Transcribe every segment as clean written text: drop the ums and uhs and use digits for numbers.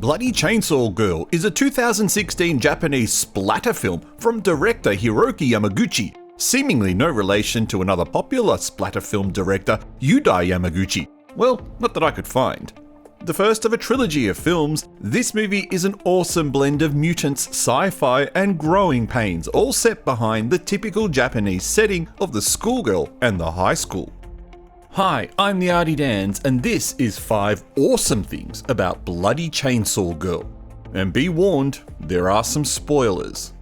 Bloody Chainsaw Girl is a 2016 Japanese splatter film from director Hiroki Yamaguchi, seemingly no relation to another popular splatter film director, Yamaguchi. Well, not that I could find. The first of a trilogy of films, this movie is an awesome blend of mutants, sci-fi, and growing pains, all set behind the typical Japanese setting of the schoolgirl and the high school. Hi, I'm the Artie Dans, and this is 5 awesome things about Bloody Chainsaw Girl. And be warned, there are some spoilers.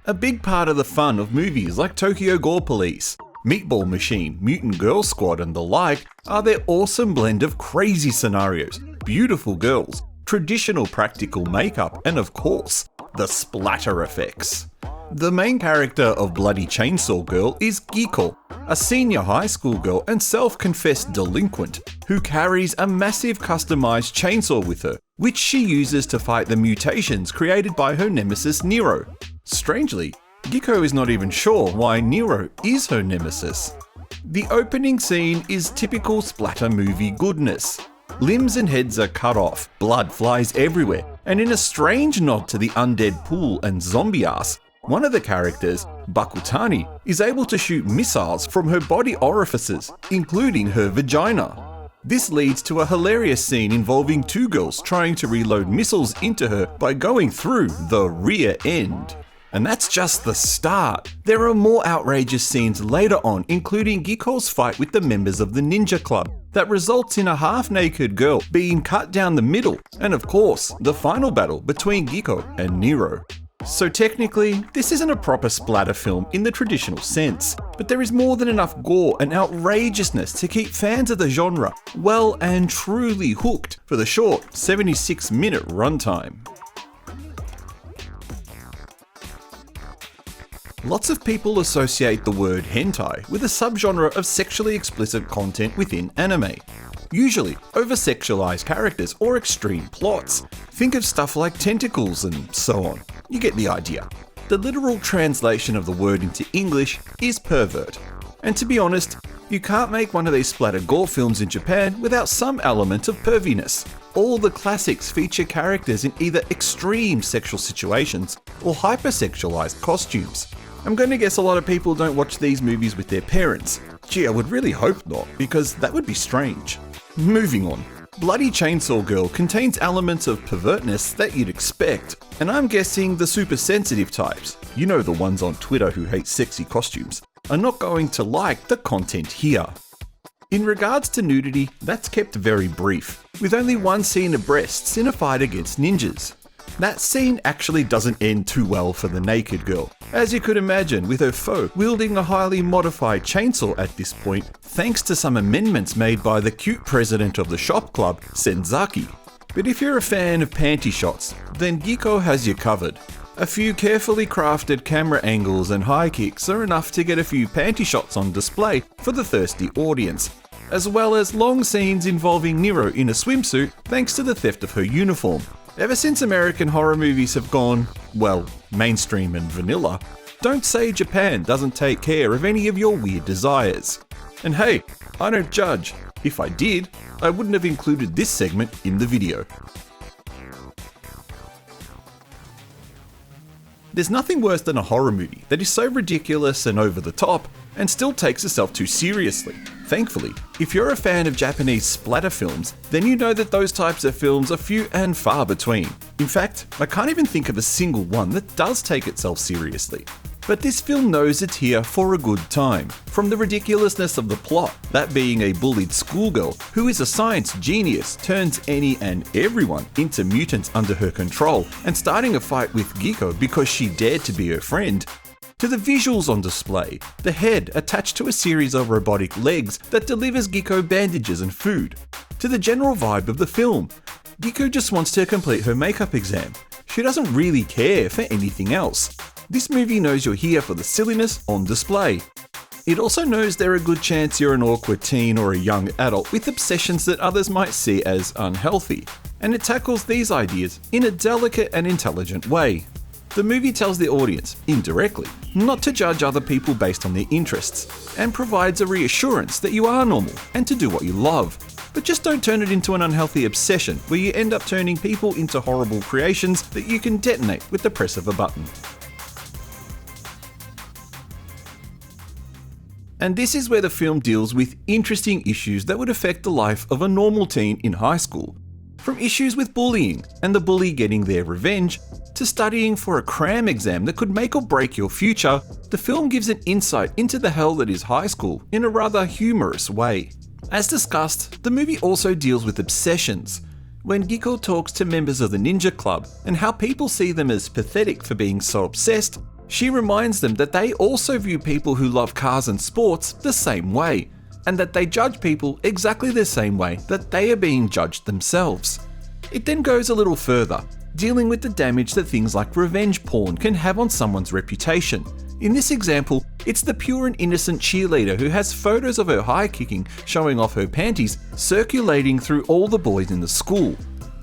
A big part of the fun of movies like Tokyo Gore Police, Meatball Machine, Mutant Girl Squad, and the like are their awesome blend of crazy scenarios, beautiful girls, traditional practical makeup, and of course, the splatter effects. The main character of Bloody Chainsaw Girl is Giko, a senior high school girl and self-confessed delinquent who carries a massive customized chainsaw with her, which she uses to fight the mutations created by her nemesis Nero. Strangely, Giko is not even sure why Nero is her nemesis. The opening scene is typical splatter movie goodness. Limbs and heads are cut off, blood flies everywhere, and in a strange nod to the undead pool and zombie ass, one of the characters, Bakutani, is able to shoot missiles from her body orifices, including her vagina. This leads to a hilarious scene involving 2 girls trying to reload missiles into her by going through the rear end. And that's just the start. There are more outrageous scenes later on, including Giko's fight with the members of the Ninja Club, that results in a half-naked girl being cut down the middle, and of course, the final battle between Giko and Nero. So technically, this isn't a proper splatter film in the traditional sense, but there is more than enough gore and outrageousness to keep fans of the genre well and truly hooked for the short 76-minute runtime. Lots of people associate the word hentai with a subgenre of sexually explicit content within anime. Usually over-sexualized characters or extreme plots. Think of stuff like tentacles and so on. You get the idea. The literal translation of the word into English is pervert. And to be honest, you can't make one of these splatter gore films in Japan without some element of perviness. All the classics feature characters in either extreme sexual situations or hypersexualized costumes. I'm going to guess a lot of people don't watch these movies with their parents. Gee, I would really hope not, because that would be strange. Moving on. Bloody Chainsaw Girl contains elements of pervertness that you'd expect, and I'm guessing the super sensitive types, you know, the ones on Twitter who hate sexy costumes, are not going to like the content here. In regards to nudity, that's kept very brief, with only one scene of breasts in a fight against ninjas. That scene actually doesn't end too well for the naked girl, as you could imagine, with her foe wielding a highly modified chainsaw at this point, thanks to some amendments made by the cute president of the shop club, Senzaki. But if you're a fan of panty shots, then Giko has you covered. A few carefully crafted camera angles and high kicks are enough to get a few panty shots on display for the thirsty audience, as well as long scenes involving Nero in a swimsuit thanks to the theft of her uniform. Ever since American horror movies have gone, well, mainstream and vanilla, don't say Japan doesn't take care of any of your weird desires. And hey, I don't judge. If I did, I wouldn't have included this segment in the video. There's nothing worse than a horror movie that is so ridiculous and over the top and still takes itself too seriously. Thankfully, if you're a fan of Japanese splatter films, then you know that those types of films are few and far between. In fact, I can't even think of a single one that does take itself seriously. But this film knows it's here for a good time. From the ridiculousness of the plot, that being a bullied schoolgirl who is a science genius turns any and everyone into mutants under her control and starting a fight with Giko because she dared to be her friend, to the visuals on display, the head attached to a series of robotic legs that delivers Giko bandages and food, to the general vibe of the film. Giko just wants to complete her makeup exam. She doesn't really care for anything else. This movie knows you're here for the silliness on display. It also knows there are a good chance you're an awkward teen or a young adult with obsessions that others might see as unhealthy, and it tackles these ideas in a delicate and intelligent way. The movie tells the audience, indirectly, not to judge other people based on their interests, and provides a reassurance that you are normal and to do what you love. but just don't turn it into an unhealthy obsession where you end up turning people into horrible creations that you can detonate with the press of a button. And this is where the film deals with interesting issues that would affect the life of a normal teen in high school. From issues with bullying and the bully getting their revenge, to studying for a cram exam that could make or break your future, the film gives an insight into the hell that is high school in a rather humorous way. As discussed, the movie also deals with obsessions. When Giko talks to members of the ninja club and how people see them as pathetic for being so obsessed, she reminds them that they also view people who love cars and sports the same way, and that they judge people exactly the same way that they are being judged themselves. It then goes a little further, dealing with the damage that things like revenge porn can have on someone's reputation. In this example, it's the pure and innocent cheerleader who has photos of her high kicking showing off her panties circulating through all the boys in the school.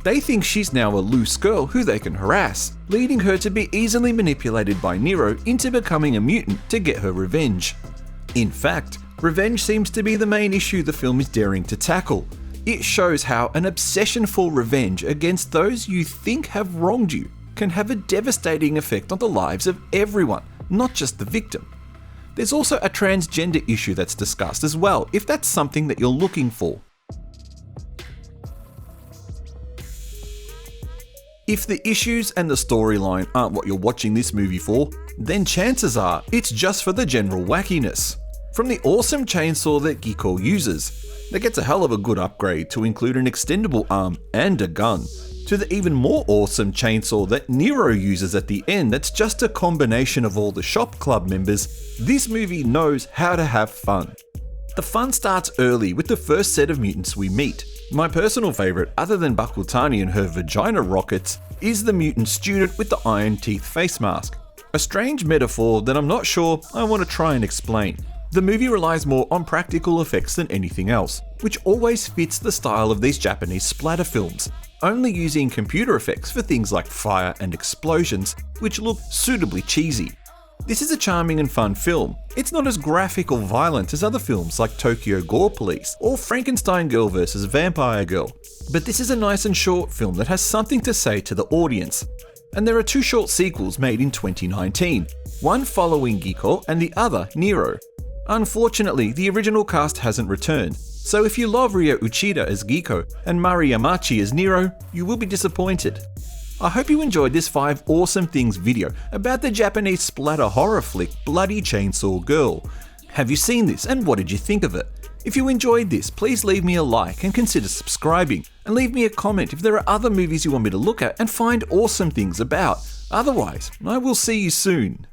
They think she's now a loose girl who they can harass, leading her to be easily manipulated by Nero into becoming a mutant to get her revenge. In fact, revenge seems to be the main issue the film is daring to tackle. It shows how an obsession for revenge against those you think have wronged you can have a devastating effect on the lives of everyone, not just the victim. There's also a transgender issue that's discussed as well, if that's something that you're looking for. If the issues and the storyline aren't what you're watching this movie for, then chances are it's just for the general wackiness. From the awesome chainsaw that Giko uses, that gets a hell of a good upgrade to include an extendable arm and a gun, to the even more awesome chainsaw that Nero uses at the end that's just a combination of all the shop club members, this movie knows how to have fun. The fun starts early with the first set of mutants we meet. My personal favourite, other than Bakutani and her vagina rockets, is the mutant student with the iron teeth face mask. A strange metaphor that I'm not sure I want to try and explain. The movie relies more on practical effects than anything else, which always fits the style of these Japanese splatter films, only using computer effects for things like fire and explosions, which look suitably cheesy. This is a charming and fun film. It's not as graphic or violent as other films like Tokyo Gore Police or Frankenstein Girl vs. Vampire Girl, but this is a nice and short film that has something to say to the audience. And there are two short sequels made in 2019, one following Giko and the other Nero. Unfortunately, the original cast hasn't returned, so if you love Rio Uchida as Giko and Mari Yamachi as Nero, you will be disappointed. I hope you enjoyed this 5 awesome things video about the Japanese splatter horror flick Bloody Chainsaw Girl. Have you seen this and what did you think of it? If you enjoyed this, please leave me a like and consider subscribing, and leave me a comment if there are other movies you want me to look at and find awesome things about. Otherwise, I will see you soon.